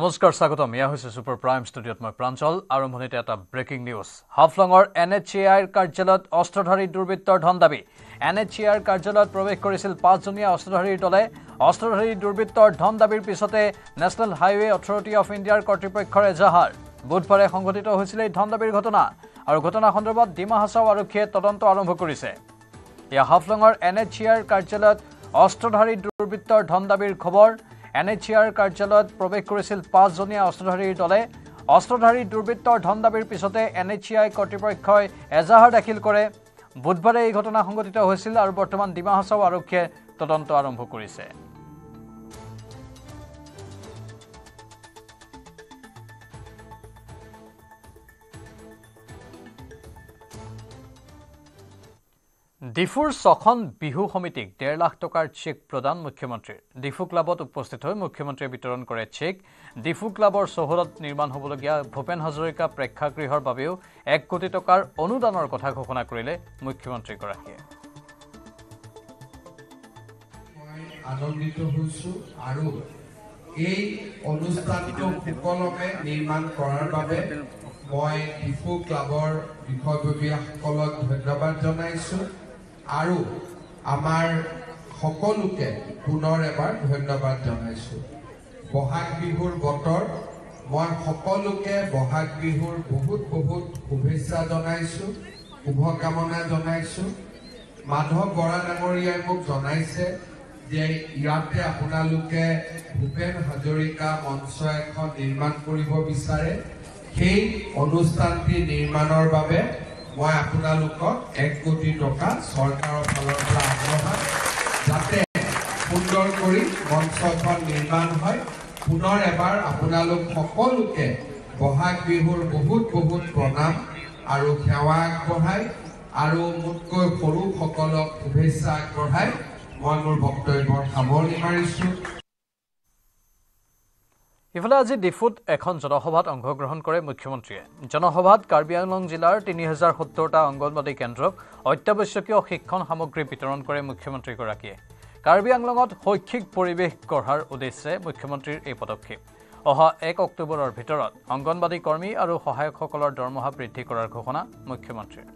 নমস্কাৰ স্বাগতম ইয়া হৈছে সুপাৰ প্ৰাইম ষ্টুডিঅ'ত মই প্ৰাঞ্চল আৰম্ভণিতে এটা ব্ৰেকিং নিউজ হাফলঙৰ NHAIৰ কাৰ্যালয়ত অস্ত্ৰধাৰী দুৰ্বৃত্তৰ ধন দাবী NHAIৰ কাৰ্যালয়ত প্ৰৱেশ কৰিছিল 5জনীয়া অস্ত্ৰধাৰীৰ দলে অস্ত্ৰধাৰী দুৰ্বৃত্তৰ ধন দাবীৰ পিছতে নেশ্যনেল হাইৱে অথৰিটি অফ ইণ্ডিয়াৰ কৰ্তৃপক্ষৰ এজাহাৰ বুধবাৰে সংঘটিত হৈছিল এই ধন দাবীৰ ঘটনা আৰু ঘটনা সন্দৰ্ভত ডিমা হাছাও আৰক্ষীয়ে তদন্ত আৰম্ভ কৰিছে ইয়া হাফলঙৰ NHAIৰ কাৰ্যালয়ত অস্ত্ৰধাৰী দুৰ্বৃত্তৰ ধন দাবীৰ খবৰ NHAIৰ কাৰ্যালয়ত প্ৰৱেশ কৰিছিল 5জনীয়া অস্ত্ৰধাৰীৰ দলে অস্ত্ৰধাৰী দুৰ্বৃত্তৰ ধন দাবীৰ পিছতে NHAI কৰ্তৃপক্ষই এজাহাৰ দাখিল কৰে বুধবাৰে এই ঘটনা সংঘটিত হৈছিল আৰু বৰ্তমান ডিমা হাছাও আৰক্ষীয়ে তদন্ত আৰম্ভ কৰিছে ডিফুৰ ছখন বিহু সমিতিক 1.5 লাখ টকাৰ চেক প্ৰদান মুখ্যমন্ত্ৰীৰ ডিফু ক্লাবত উপস্থিত হৈ মুখ্যমন্ত্ৰীয়ে বিতৰণ কৰে চেক ডিফু ক্লাবৰ চহৰত নিৰ্মাণ হ'বলগীয়া ভূপেন হাজৰিকা প্ৰেক্ষাগৃহৰ বাবেও 1 কোটি টকাৰ অনুদানৰ কথা ঘোষণা কৰিলে মুখ্যমন্ত্ৰীগৰাকীয়ে আনন্দিত হৈছো আৰু এই অনুষ্ঠানটো সুকলমে নিৰ্মাণ কৰাৰ বাবে মই ডিফু ক্লাবৰ বিষয়ববীয়াসকলক ধন্যবাদ জনাইছো আৰু আমাৰ সকলোকে পুনৰ এবাৰ ধন্যবাদ জনাইছো বহাগ বিহুৰ বতৰ মই সকলোকে বহাগ বিহুৰ বহুত শুভেচ্ছা জনাইছো শুভকামনা জনাইছো মাধৱ বৰা ডাঙৰীয়াই মোক জনাইছে যে ইয়াতে আপোনালোকে ভূপেন হাজৰিকা মঞ্চ এখন নিৰ্মাণ কৰিব বিচাৰে সেই অনুষ্ঠানটি নিৰ্মাণৰ বাবে মই আপোনালোকক 1 কোটি টকা চৰকাৰৰ ফালৰ পৰা আগবঢ়াম যাতে সুন্দৰ কৰি মঞ্চখন নিৰ্মাণ হয় পুনৰ এবাৰ আপোনালোক সকলোকে বহাগ বিহুৰ বহুত প্ৰণাম আৰু সেৱা আগবঢ়াই আৰু মোতকৈ সৰুসকলক শুভেচ্ছা আগবঢ়াই মই মোৰ বক্তব্যৰ সামৰণি মাৰিছো ইফালে আজি ডিফুত এখন জনসভাত অংশগ্ৰহণ কৰে মুখ্যমন্ত্ৰীয়ে জনসভাত কাৰ্বি আংলং জিলাৰ 3070টা অংগনবাদী কেন্দ্ৰক অত্যাৱশ্যকীয় শিক্ষণ সামগ্ৰী বিতৰণ কৰে মুখ্যমন্ত্ৰীগৰাকীয়ে কাৰ্বি আংলঙত শৈক্ষিক পৰিৱেশ গঢ়াৰ উদ্দেশ্যে মুখ্যমন্ত্ৰীৰ এই পদক্ষেপ অহা 1 অক্টোবৰৰ ভিতৰত অংগনবাদী কৰ্মী আৰু সহায়কসকলৰ দৰমহা বৃদ্ধি কৰাৰ ঘোষণা মুখ্যমন্ত্ৰীৰ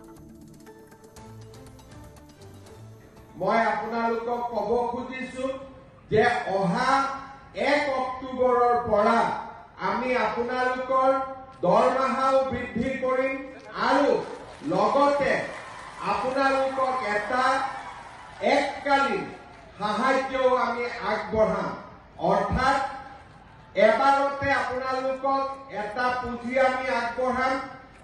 মই আপোনালোকক ক'ব খুজিছো যে অহা 1 অক্টোবৰৰ পৰা আমি আপোনালোকৰ দৰমহাও বৃদ্ধি কৰিম আৰু লগতে আপোনালোকক এটা এককালীন সাহায্যও আমি আগবঢ়াম অৰ্থাৎ এবাৰতে আপোনালোকক এটা পুঁজি আমি আগবঢ়াম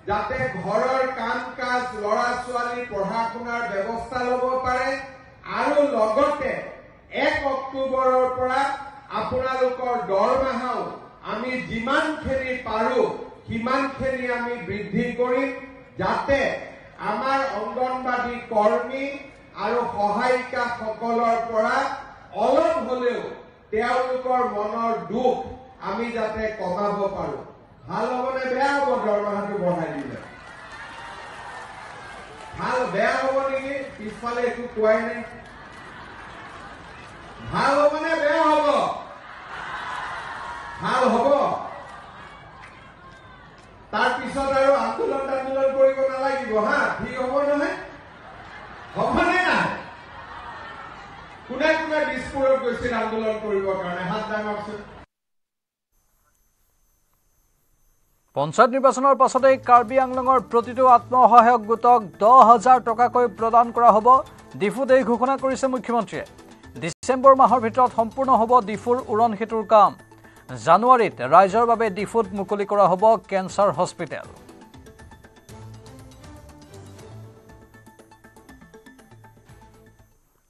যাতে ঘৰৰ কাম কাজ ল'ৰা ছোৱালী পঢ়া শুনাৰ ব্যৱস্থা ল'ব পাৰে আৰু লগতে 1 অক্টোবৰৰ পৰা আপোনালোকৰ দৰমহাও আমি যিমানখিনি পাৰো সিমানখিনি আমি বৃদ্ধি কৰিম যাতে আমাৰ অংগনবাদী কৰ্মী আৰু সহায়িকাসকলৰ পৰা অলপ হ'লেও তেওঁলোকৰ মনৰ দুখ আমি যাতে কমাব পাৰো ভাল হ'বনে বেয়া হ'ব দৰমহাটো বঢ়াই দিলে ভাল বেয়া হ'ব নেকি পিছফালে একো কোৱাই নাই ভাল হ'বনে বেয়া হ'ব ভাল হ'ব তাৰ পিছত আৰু আন্দোলন কৰিব নালাগিব হা ঠিক হ'ব নহয় হ'বনে নাই কোনে দিছপুৰত গৈছিল আন্দোলন কৰিবৰ কাৰণে হাত দাঙকচোন পঞ্চায়ত নিৰ্বাচনৰ পাছতে কাৰ্বি আংলঙৰ প্ৰতিটো আত্মসহায়ক গোটক 10,000 টকাকৈ প্ৰদান কৰা হ'ব ডিফুত এই ঘোষণা কৰিছে মুখ্যমন্ত্ৰীয়ে ডিচেম্বৰ মাহৰ ভিতৰত সম্পূৰ্ণ হ'ব ডিফুৰ উৰণ সেতুৰ কাম জানুৱাৰীত ৰাইজৰ বাবে ডিফুত মুকলি কৰা হ'ব কেঞ্চাৰ হস্পিটেল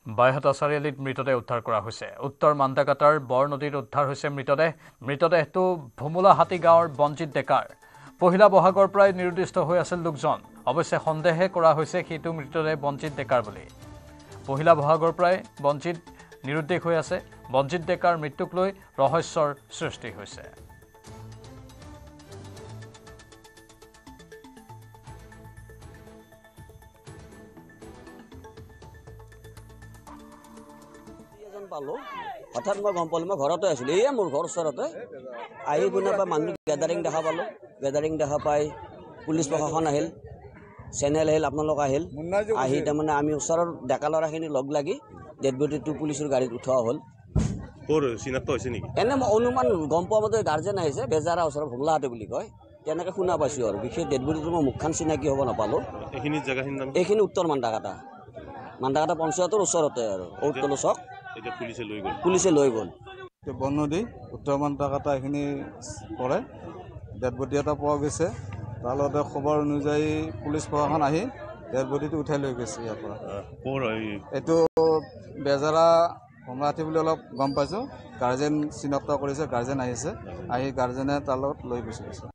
বাইহাটা চাৰিআলিত মৃতদেহ উদ্ধাৰ কৰা হৈছে উত্তৰ মান্দাকাটাৰ বৰ নদীত উদ্ধাৰ হৈছে মৃতদেহটো ভুমুলাহাটী গাঁৱৰ বঞ্জিত ডেকাৰ পহিলা বহাগৰ পৰাই নিৰুদ্দিষ্ট হৈ আছিল লোকজন অৱশ্যে সন্দেহে কৰা হৈছে সেইটো মৃতদেহ বঞ্জিত ডেকাৰ বুলি পহিলা বহাগৰ পৰাই বঞ্জিত নিৰুদ্দেশ হৈ আছে বঞ্জিত ডেকাৰ মৃত্যুক লৈ ৰহস্যৰ সৃষ্টি হৈছে পালোঁ হঠাৎ মই গম পালোঁ মই ঘৰতে আছিলোঁ এয়ে মোৰ ঘৰ ওচৰতে আহি কোনোবা মানুহ গেডাৰিং দেখা পালোঁ গেডাৰিং দেখা পাই পুলিচ প্ৰশাসন আহিল চেনেল আহিল আপোনালোক আহিল আহি তাৰমানে আমি ওচৰৰ ডেকা ল'ৰাখিনি লগ লাগি ডেড বডিটো পুলিচৰ গাড়ীত উঠোৱা হ'ল চিনাক্ত হৈছে নেকি এনে মই অনুমান গম পোৱা মতে গাৰ্জেন আহিছে বেজাৰা ওচৰৰ ভোংলাহাটে বুলি কয় তেনেকৈ শুনা পাইছোঁ আৰু বিশেষ ডেড বডিটো মই মুখখন চিনাকি হ'ব নাপালোঁ এইখিনি উত্তৰ মান্দাকাটা পঞ্চায়তৰ ওচৰতে আৰু ঔতলো চক পুলিচে লৈ গ'ল বননদী উত্তৰ মান্দাকাটা এইখিনি পৰে ডেড বডি এটা পোৱা গৈছে তাৰ লগতে খবৰ অনুযায়ী পুলিচ প্ৰশাসন আহি ডেড বডিটো উঠাই লৈ গৈছে ইয়াৰ পৰা এইটো বেজাৰা ভোংলাহাটী বুলি অলপ গম পাইছোঁ গাৰ্জেন চিনাক্ত কৰিছে গাৰ্জেন আহিছে আহি গাৰ্জেনে তাৰ লগত লৈ গুচি গৈছে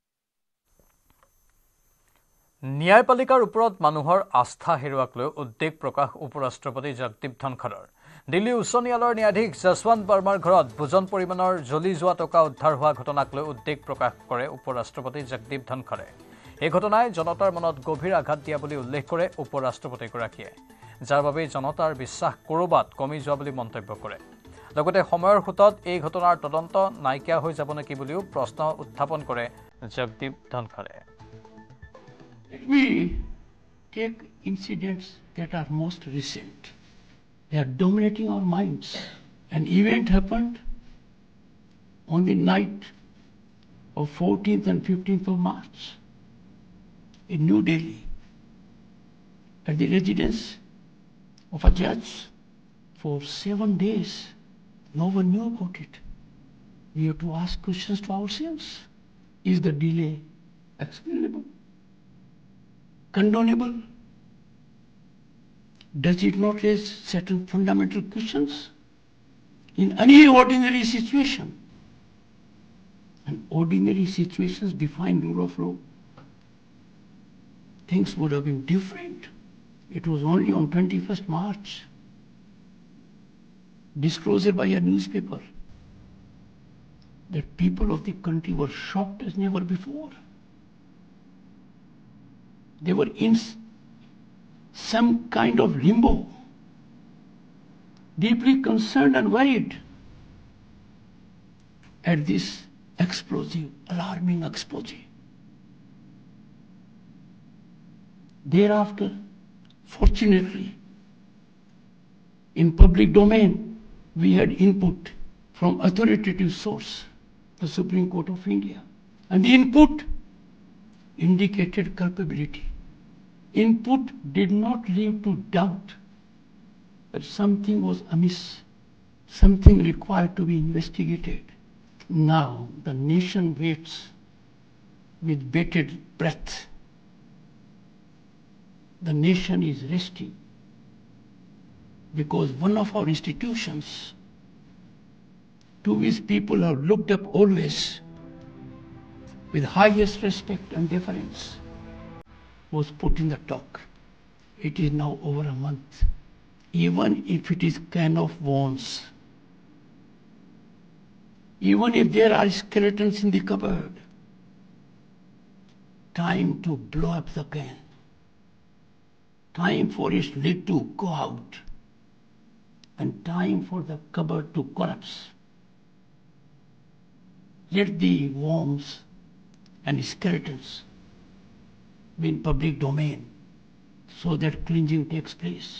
ন্যায়পালিকাৰ ওপৰত মানুহৰ আস্থা হেৰুৱাক লৈ উদ্বেগ প্ৰকাশ উপৰাষ্ট্ৰপতি জগদীপ ধনখড়ৰ দিল্লী উচ্চ ন্যায়ালয়ৰ ন্যায়াধীশ যশৱন্ত বৰ্মাৰ ঘৰত বুজন পৰিমাণৰ জ্বলি যোৱা টকা উদ্ধাৰ হোৱা ঘটনাক লৈ উদ্বেগ প্ৰকাশ কৰে উপৰাষ্ট্ৰপতি জগদীপ ধনখড়ে এই ঘটনাই জনতাৰ মনত গভীৰ আঘাত দিয়া বুলি উল্লেখ কৰে উপৰাষ্ট্ৰপতিগৰাকীয়ে যাৰ বাবে জনতাৰ বিশ্বাস ক'ৰবাত কমি যোৱা বুলি মন্তব্য কৰে লগতে সময়ৰ সোঁতত এই ঘটনাৰ তদন্ত নাইকিয়া হৈ যাব নেকি বুলিও প্ৰশ্ন উত্থাপন কৰে Jagdeep ধনখড়ে Let me take incidents that are most recent. They are dominating our minds. An event happened on the night of 14th and 15th of March in New Delhi at the residence of a judge for 7 days. No one knew about it. We have to ask questions to ourselves. Is the delay explainable? Condonable? Does it not raise certain fundamental questions in any ordinary situation? And ordinary situations define rule of law. Things would have been different. It was only on 21st March, disclosure by a newspaper, that people of the country were shocked as never before. They were in some kind of limbo, deeply concerned and worried at this explosive, alarming expose. Thereafter, fortunately, in public domain, we had input from authoritative source, the Supreme Court of India, and the input indicated culpability. Input did not lead to doubt that something was amiss, something required to be investigated. Now the nation waits with bated breath. The nation is resting because one of our institutions to which people have looked up always with highest respect and deference was put in the dock. It is now over a month. Even if it is can of worms, even if there are skeletons in the cupboard, time to blow up the can. Time for its lid to go out. And time for the cupboard to collapse. Let the worms and skeletons be in public domain so that cleansing takes place.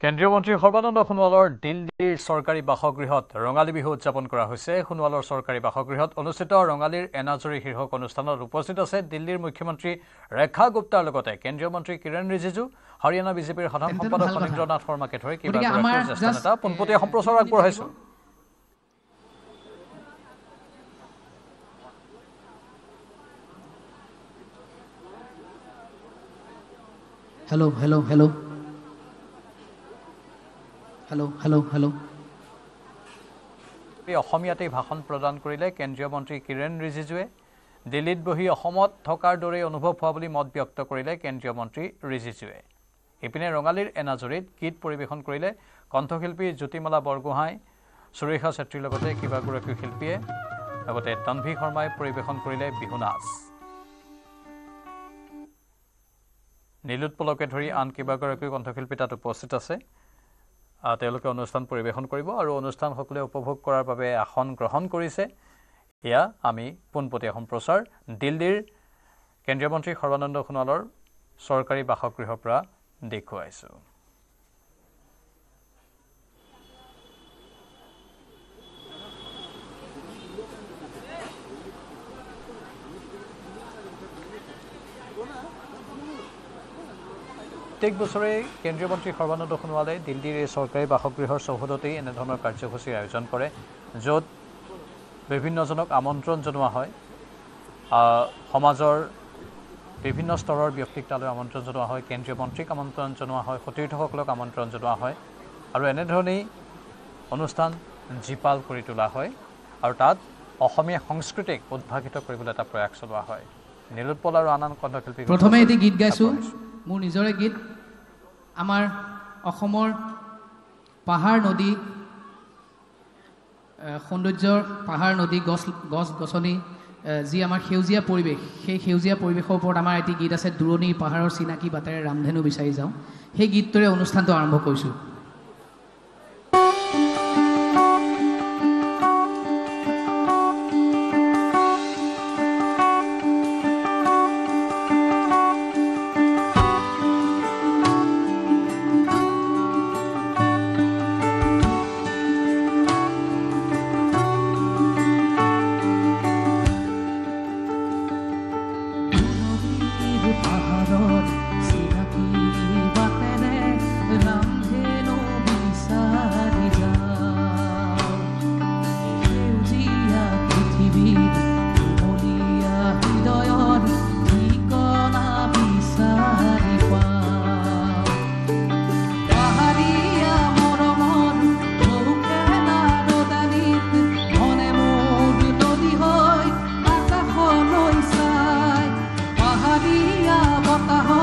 কেন্দ্ৰীয় মন্ত্ৰী সৰ্বানন্দ সোণোৱালৰ দিল্লীৰ চৰকাৰী বাসগৃহত ৰঙালী বিহু উদযাপন কৰা হৈছে সোণোৱালৰ চৰকাৰী বাসগৃহত অনুষ্ঠিত ৰঙালীৰ এনাজৰী শীৰ্ষক অনুষ্ঠানত উপস্থিত আছে দিল্লীৰ মুখ্যমন্ত্ৰী ৰেখা গুপ্তাৰ লগতে কেন্দ্ৰীয় মন্ত্ৰী কিৰণ ৰিজিজু হাৰিয়ানা বিজেপিৰ সাধাৰণ সম্পাদক ফণীন্দ্ৰনাথ শৰ্মাকে ধৰি কেইবাগৰাকীও জ্যেষ্ঠ নেতা পোনপটীয়া সম্প্ৰচাৰ আগবঢ়াইছো Hello. অসমীয়াতেই ভাষণ প্ৰদান কৰিলে কেন্দ্ৰীয় মন্ত্ৰী কিৰণ ৰিজিজুৱে দিল্লীত বহি অসমত থকাৰ দৰে অনুভৱ হোৱা বুলি মত ব্যক্ত কৰিলে কেন্দ্ৰীয় মন্ত্ৰী ৰিজিজুৱে ইপিনে ৰঙালীৰ এনাজৰীত গীত পৰিৱেশন কৰিলে কণ্ঠশিল্পী জ্যোতিমালা বৰগোহাঁই সুৰেখা চেত্ৰীৰ লগতে কেইবাগৰাকীও শিল্পীয়ে লগতে তন্ভী শৰ্মাই পৰিৱেশন কৰিলে বিহু নাচ নীলোৎপলকে ধৰি আন কেইবাগৰাকী কণ্ঠশিল্পী তাত উপস্থিত আছে তেওঁলোকে অনুষ্ঠান পৰিৱেশন কৰিব আৰু অনুষ্ঠান সকলোৱে উপভোগ কৰাৰ বাবে আসন গ্ৰহণ কৰিছে এয়া আমি পোনপটীয়া সম্প্ৰচাৰ দিল্লীৰ কেন্দ্ৰীয় মন্ত্ৰী সৰ্বানন্দ সোণোৱালৰ চৰকাৰী বাসগৃহৰ পৰা দেখুৱাইছোঁ প্ৰত্যেক বছৰে কেন্দ্ৰীয় মন্ত্ৰী সৰ্বানন্দ সোণোৱালে দিল্লীৰ এই চৰকাৰী বাসগৃহৰ চৌহদতেই এনেধৰণৰ কাৰ্যসূচীৰ আয়োজন কৰে য'ত বিভিন্নজনক আমন্ত্ৰণ জনোৱা হয় সমাজৰ বিভিন্ন স্তৰৰ ব্যক্তিক তালৈ আমন্ত্ৰণ জনোৱা হয় কেন্দ্ৰীয় মন্ত্ৰীক আমন্ত্ৰণ জনোৱা হয় সতীৰ্থসকলক আমন্ত্ৰণ জনোৱা হয় আৰু এনেধৰণেই অনুষ্ঠান জীপাল কৰি তোলা হয় আৰু তাত অসমীয়া সংস্কৃতিক উদ্ভাসিত কৰিবলৈ এটা প্ৰয়াস চলোৱা হয় নীলোৎপল আৰু আন কণ্ঠশিল্পী প্ৰথমে এটি গীত গাইছোঁ মোৰ নিজৰে গীত আমাৰ অসমৰ পাহাৰ নদী সৌন্দৰ্যৰ পাহাৰ নদী গছ গছনি যি আমাৰ সেউজীয়া পৰিৱেশ সেই সেউজীয়া পৰিৱেশৰ ওপৰত আমাৰ এটি গীত আছে দূৰণিৰ পাহাৰৰ চিনাকি বাটেৰে ৰামধেনু বিচাৰি যাওঁ সেই গীতটোৰে অনুষ্ঠানটো আৰম্ভ কৰিছোঁ Bota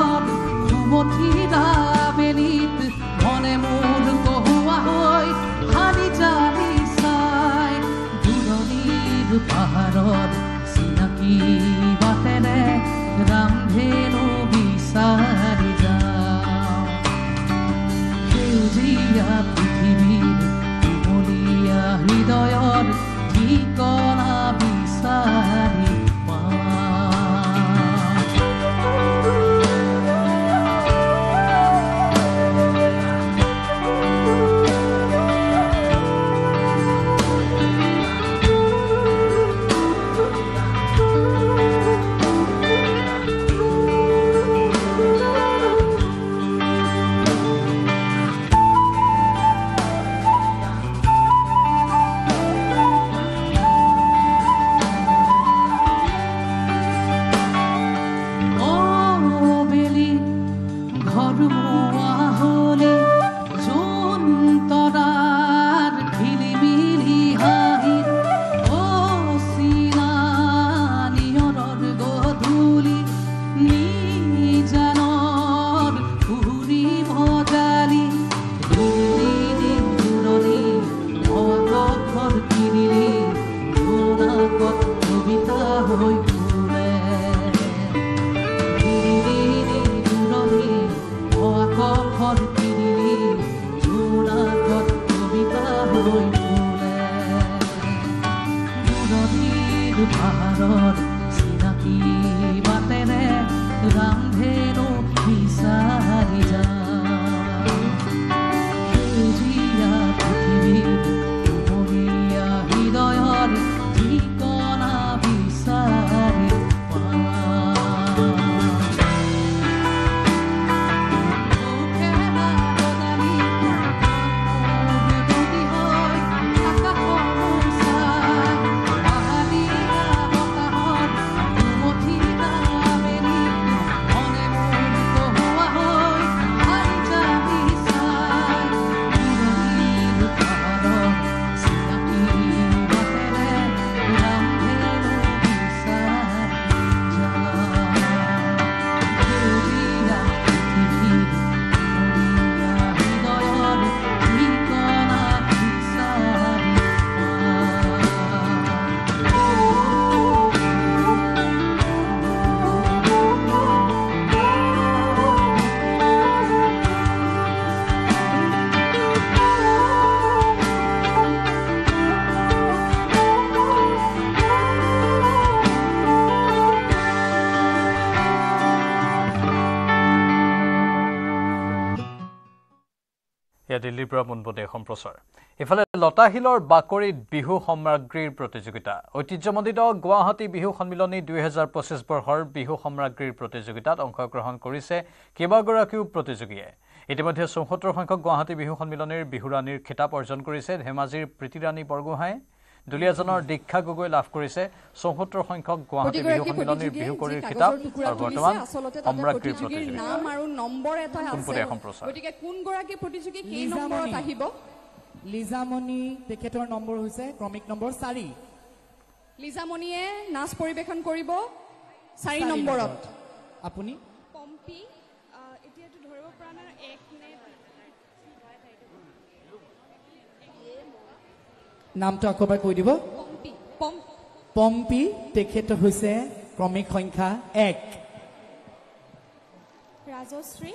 এতিয়া দিল্লীৰ পৰা পোনপটীয়া সম্প্ৰচাৰ ইফালে লতাশিলৰ বাকৰিত বিহু সামগ্ৰীৰ প্ৰতিযোগিতা ঐতিহ্যমণ্ডিত গুৱাহাটী বিহু সন্মিলনী 2025 বৰ্ষৰ বিহু সামগ্ৰীৰ প্ৰতিযোগিতাত অংশগ্ৰহণ কৰিছে কেইবাগৰাকীও প্ৰতিযোগীয়ে ইতিমধ্যে ৭৪ সংখ্যক গুৱাহাটী বিহু সন্মিলনীৰ বিহুৰাণীৰ খিতাপ অৰ্জন কৰিছে ধেমাজিৰ প্ৰীতিৰাণী বৰগোহাঁই দুলীয়াজনৰ দীক্ষা গগৈ লাভ কৰিছে ৭৪ সংখ্যক গুৱাহাটী বিহু সন্মিলনীৰ বিহুকৰীৰ খিতাপ আৰু বৰ্তমান সামগ্ৰীৰ প্ৰতিযোগিতা নাম আৰু নম্বৰ এটা আছে পোনপটীয়া সম্প্ৰচাৰ গতিকে কোন গৰাকী প্ৰতিযোগী কি নম্বৰত আহিব লিজামণি তেখেতৰ নম্বৰ হৈছে ক্ৰমিক নম্বৰ 4 লিজামণিয়ে নাচ পৰিবেশন কৰিব 4 নম্বৰত আপুনি পম্পি এতিয়াটো ধৰিব পৰা নাই এক নে নামটো আকবাৰ কৈ দিব পম্পি পম্পি তেখেত হৈছে ক্ৰমিক সংখ্যা 1 ৰাজশ্ৰী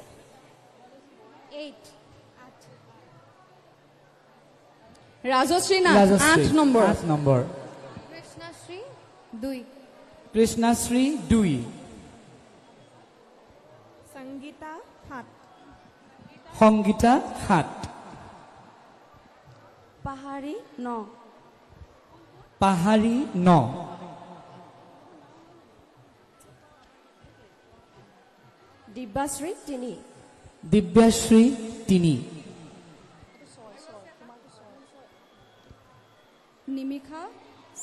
8 ৰাজশ্ৰী নাথ 8 নম্বৰ কৃষ্ণশ্ৰী 2 কৃষ্ণশ্ৰী 2 সংগীতা 7 সংগীতা 7 পাহাৰী 9 পাহাৰী 9 দিব্যাশ্ৰী 3 দিব্যাশ্ৰী 3 নিমিষা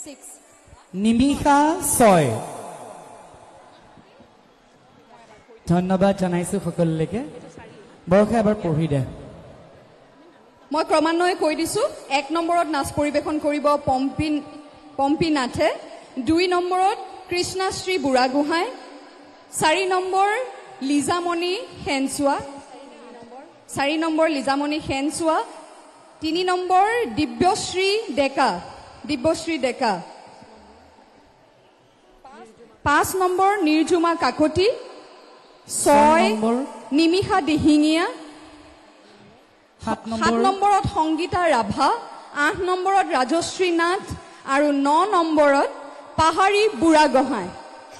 6 নিমিষা 6 ধন্যবাদ জনাইছো সকলোকে বৰখা এবাৰ পঢ়ি দে মই ক্ৰমান্বয়ে কৈ দিছো 1 নম্বৰত নাচ পৰিবেশন কৰিব পম্পি নাথে 2 নম্বৰত কৃষ্ণশ্ৰী Burhagohain 4 number Lizamoni সেনচুৱা 4 number Lizamoni সেনচুৱা 3 number দিব্যশ্ৰী ডেকা 5 নম্বৰ নিৰ্জুমা কাকতি 6 নিমিষা দিহিঙীয়া 7 নম্বৰত সংগীতা ৰাভা 8 নম্বৰত ৰাজশ্ৰী নাথ আৰু 9 নম্বৰত পাহাৰী বুঢ়াগোহাঁই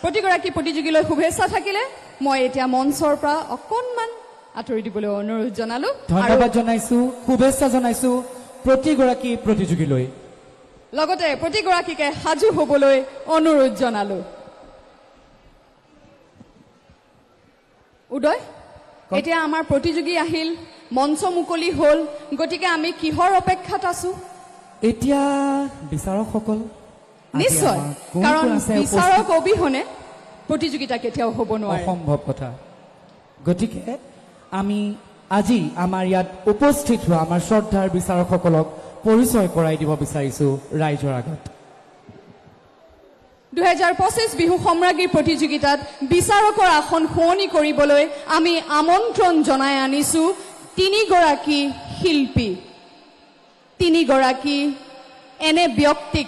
প্ৰতিগৰাকী প্ৰতিযোগীলৈ শুভেচ্ছা থাকিলে মই এতিয়া মঞ্চৰ পৰা অকণমান আঁতৰি দিবলৈ অনুৰোধ জনালো ধন্যবাদ জনাইছো শুভেচ্ছা জনাইছো প্ৰতিগৰাকী প্ৰতিযোগীলৈ লগতে প্ৰতিগৰাকীকে সাজু হ'বলৈ অনুৰোধ জনালো উদয় এতিয়া আমাৰ প্ৰতিযোগী আহিল মঞ্চ মুকলি হ'ল গতিকে আমি কিহৰ অপেক্ষাত আছো এতিয়া বিচাৰকসকল নিশ্চয় কাৰণ বিচাৰক অবিহনে প্ৰতিযোগিতা কেতিয়াও হ'ব নোৱাৰে অসম্ভৱ কথা গতিকে আমি আজি আমাৰ ইয়াত উপস্থিত হোৱা আমাৰ শ্ৰদ্ধাৰ বিচাৰকসকলক পৰিচয় কৰাই দিব বিচাৰিছো ৰাইজৰ আগত 2025 বিহু সম্ৰাজ্ঞী প্ৰতিযোগিতাত বিচাৰকৰ আসন শুৱনি কৰিবলৈ আমি আমন্ত্ৰণ জনাই আনিছো 3 গৰাকী শিল্পী 3 গৰাকী এনে ব্যক্তিক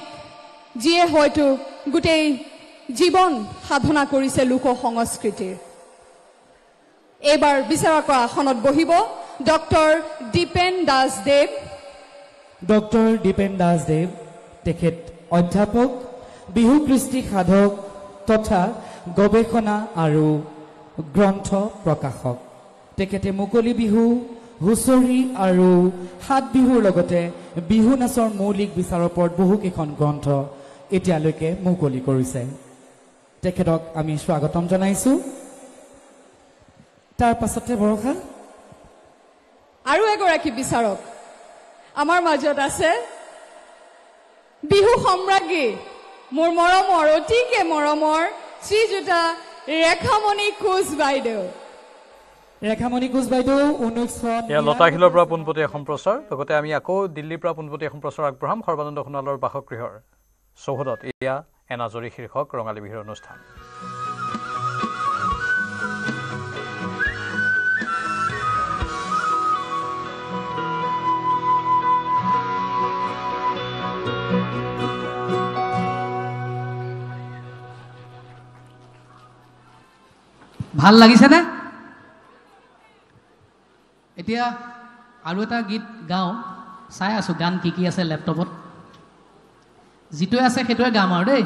যিয়ে হয়তো গোটেই জীৱন সাধনা কৰিছে লোক সংস্কৃতিৰ এবাৰ বিচাৰকৰ আসনত বহিব ডক্টৰ দীপেন দাসদেৱ তেখেত অধ্যাপক বিহু কৃষ্টি সাধক তথা গৱেষণা আৰু গ্ৰন্থ প্ৰকাশক তেখেতে মুকলি বিহু হুঁচৰি আৰু সাত বিহুৰ লগতে বিহু নাচৰ মৌলিক বিচাৰৰ ওপৰত বহুকেইখন গ্ৰন্থ এতিয়ালৈকে মুকলি কৰিছে তেখেতক আমি স্বাগতম জনাইছো তাৰ পাছতে বৰষা আৰু এগৰাকী বিচাৰক আমাৰ মাজত আছে বিহু সম্ৰাজ্ঞী মোৰ মৰমৰ অতিকে মৰমৰ শ্ৰীযুতা ৰেখামণি কোচ বাইদেউ লতাশিলৰ পৰা পোনপটীয়া সম্প্ৰচাৰ লগতে আমি আকৌ দিল্লীৰ পৰা পোনপটীয়া সম্প্ৰচাৰ আগবঢ়াম সৰ্বানন্দ সোণোৱালৰ বাসগৃহৰ চৌহদত এয়া এনাজৰী শীৰ্ষক ৰঙালী বিহুৰ অনুষ্ঠান ভাল লাগিছেনে এতিয়া আৰু এটা গীত গাওঁ চাই আছোঁ গান কি কি আছে লেপটপত যিটোৱে আছে সেইটোৱে গাম আৰু দেই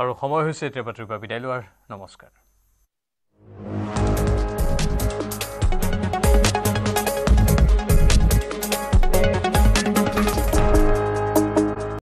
আৰু সময় হৈছে এতিয়া বাতৰিৰ পৰা বিদায় লোৱাৰ নমস্কাৰ